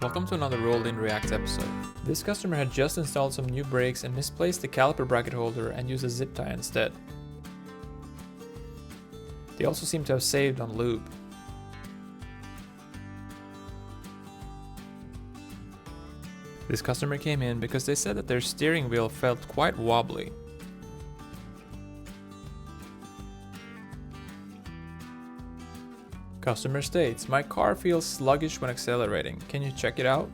Welcome to another Rolled in React episode. This customer had just installed some new brakes and misplaced the caliper bracket holder and used a zip tie instead. They also seem to have saved on lube. This customer came in because they said that their steering wheel felt quite wobbly. Customer states, "My car feels sluggish when accelerating. Can you check it out?"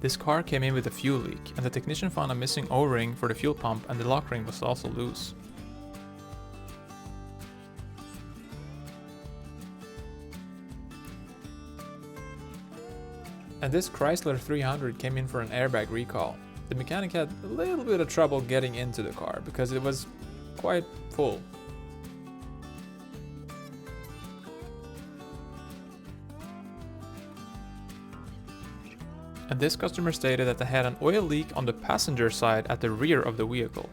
This car came in with a fuel leak, and the technician found a missing O-ring for the fuel pump, and the lock ring was also loose. And this Chrysler 300 came in for an airbag recall. The mechanic had a little bit of trouble getting into the car because it was quite full. And this customer stated that they had an oil leak on the passenger side at the rear of the vehicle.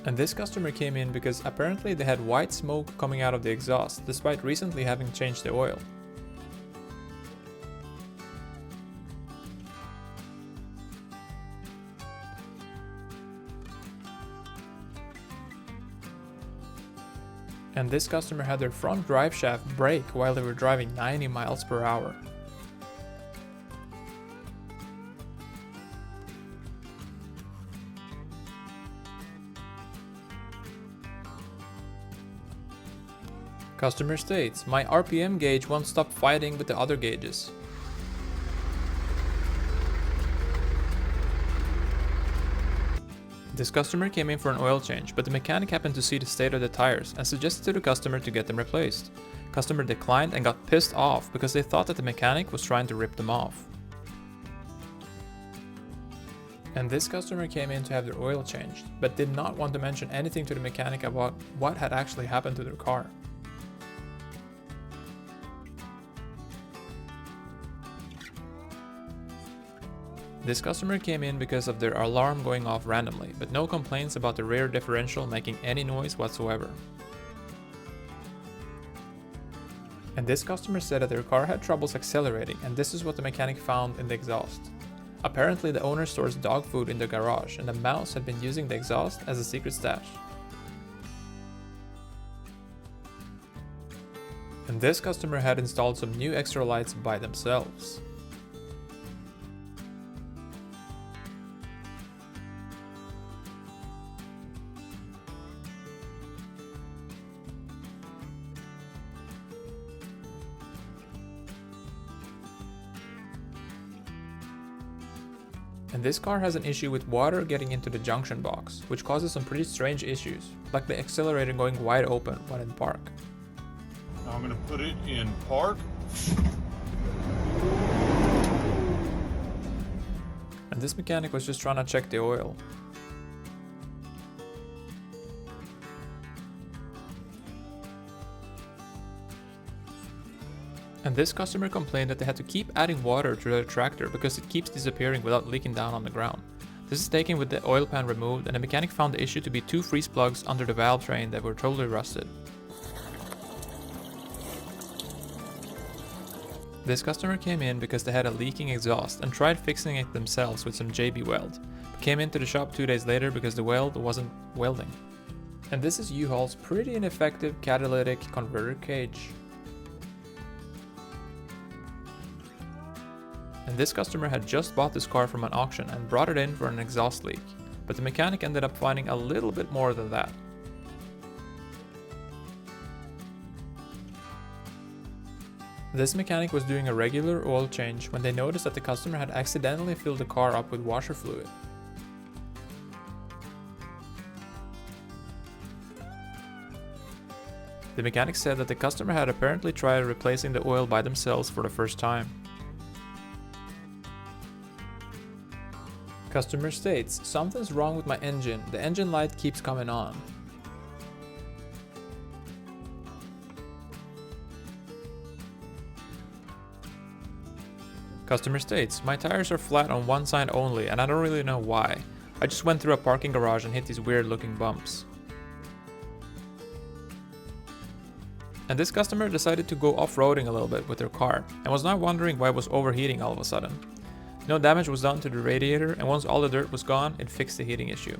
And this customer came in because apparently they had white smoke coming out of the exhaust, despite recently having changed the oil. And this customer had their front drive shaft break while they were driving 90 miles per hour. Customer states, "My RPM gauge won't stop fighting with the other gauges." This customer came in for an oil change, but the mechanic happened to see the state of the tires and suggested to the customer to get them replaced. Customer declined and got pissed off because they thought that the mechanic was trying to rip them off. And this customer came in to have their oil changed, but did not want to mention anything to the mechanic about what had actually happened to their car. This customer came in because of their alarm going off randomly, but no complaints about the rear differential making any noise whatsoever. And this customer said that their car had troubles accelerating, and this is what the mechanic found in the exhaust. Apparently the owner stores dog food in the garage, and the mouse had been using the exhaust as a secret stash. And this customer had installed some new extra lights by themselves. And this car has an issue with water getting into the junction box, which causes some pretty strange issues, like the accelerator going wide open when in park. Now I'm going to put it in park. And this mechanic was just trying to check the oil. And this customer complained that they had to keep adding water to their tractor because it keeps disappearing without leaking down on the ground. This is taken with the oil pan removed, and the mechanic found the issue to be two freeze plugs under the valve train that were totally rusted. This customer came in because they had a leaking exhaust and tried fixing it themselves with some JB weld, but came into the shop 2 days later because the weld wasn't welding. And this is U-Haul's pretty ineffective catalytic converter cage. And this customer had just bought this car from an auction and brought it in for an exhaust leak, but the mechanic ended up finding a little bit more than that. This mechanic was doing a regular oil change when they noticed that the customer had accidentally filled the car up with washer fluid. The mechanic said that the customer had apparently tried replacing the oil by themselves for the first time. Customer states, "Something's wrong with my engine. The engine light keeps coming on." Customer states, my tires are flat on one side only and I don't really know why. I just went through a parking garage and hit these weird looking bumps. And this customer decided to go off-roading a little bit with their car and was now wondering why it was overheating all of a sudden. No damage was done to the radiator, and once all the dirt was gone, it fixed the heating issue.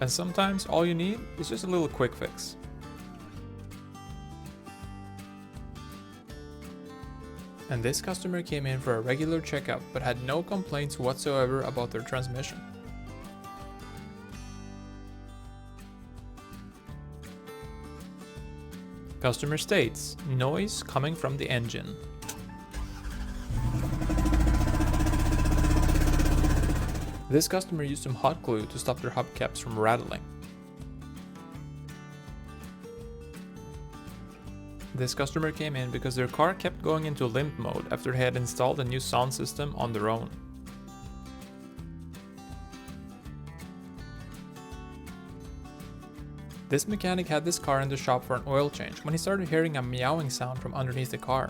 And sometimes all you need is just a little quick fix. And this customer came in for a regular checkup but had no complaints whatsoever about their transmission. Customer states, noise coming from the engine. This customer used some hot glue to stop their hubcaps from rattling. This customer came in because their car kept going into limp mode after they had installed a new sound system on their own. This mechanic had this car in the shop for an oil change when he started hearing a meowing sound from underneath the car.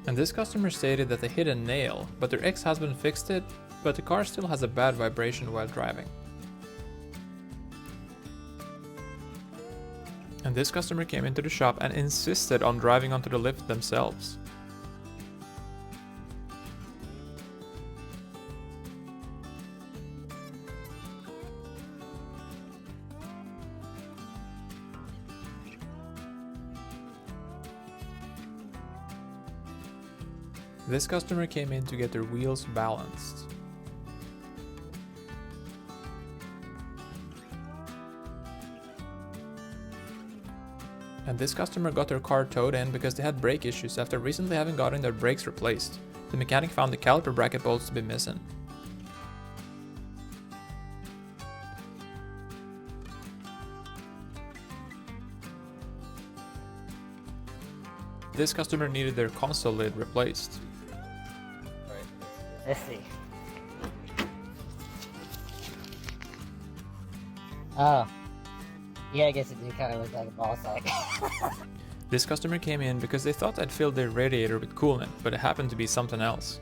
And this customer stated that they hit a nail, but their ex-husband fixed it, but the car still has a bad vibration while driving. And this customer came into the shop and insisted on driving onto the lift themselves. This customer came in to get their wheels balanced. And this customer got their car towed in because they had brake issues after recently having gotten their brakes replaced. The mechanic found the caliper bracket bolts to be missing. This customer needed their console lid replaced. Let's see. Oh. Yeah, I guess it did kind of look like a ball sack. This customer came in because they thought I'd filled their radiator with coolant, but it happened to be something else.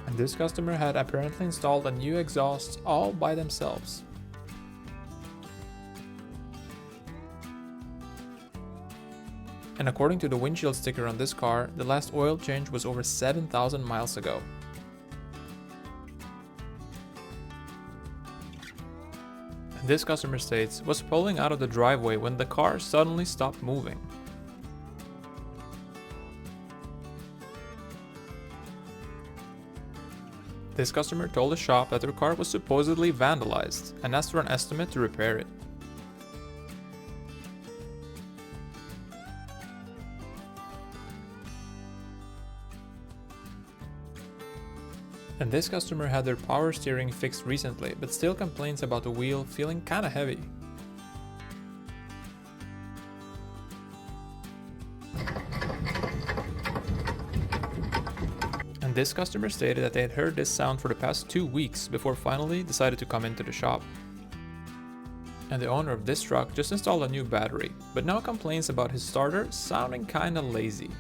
And this customer had apparently installed a new exhaust all by themselves. And according to the windshield sticker on this car, the last oil change was over 7,000 miles ago. And this customer states, was pulling out of the driveway when the car suddenly stopped moving. This customer told the shop that their car was supposedly vandalized and asked for an estimate to repair it. And this customer had their power steering fixed recently, but still complains about the wheel feeling kinda heavy. And this customer stated that they had heard this sound for the past 2 weeks before finally decided to come into the shop. And the owner of this truck just installed a new battery, but now complains about his starter sounding kinda lazy.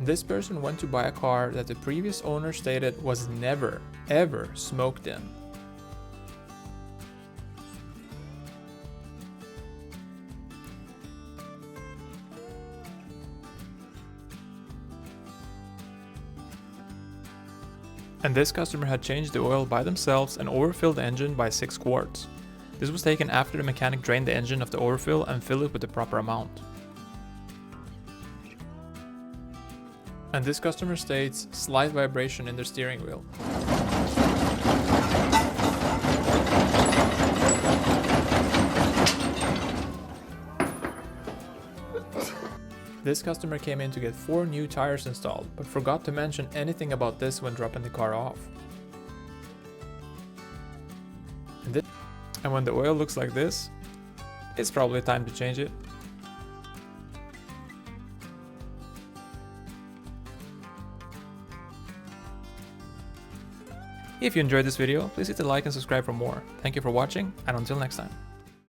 This person went to buy a car that the previous owner stated was never, ever smoked in. And this customer had changed the oil by themselves and overfilled the engine by 6 quarts. This was taken after the mechanic drained the engine of the overfill and filled it with the proper amount. And this customer states, slight vibration in their steering wheel. This customer came in to get 4 new tires installed, but forgot to mention anything about this when dropping the car off. And when the oil looks like this, it's probably time to change it. If you enjoyed this video, please hit the like and subscribe for more. Thank you for watching, and until next time.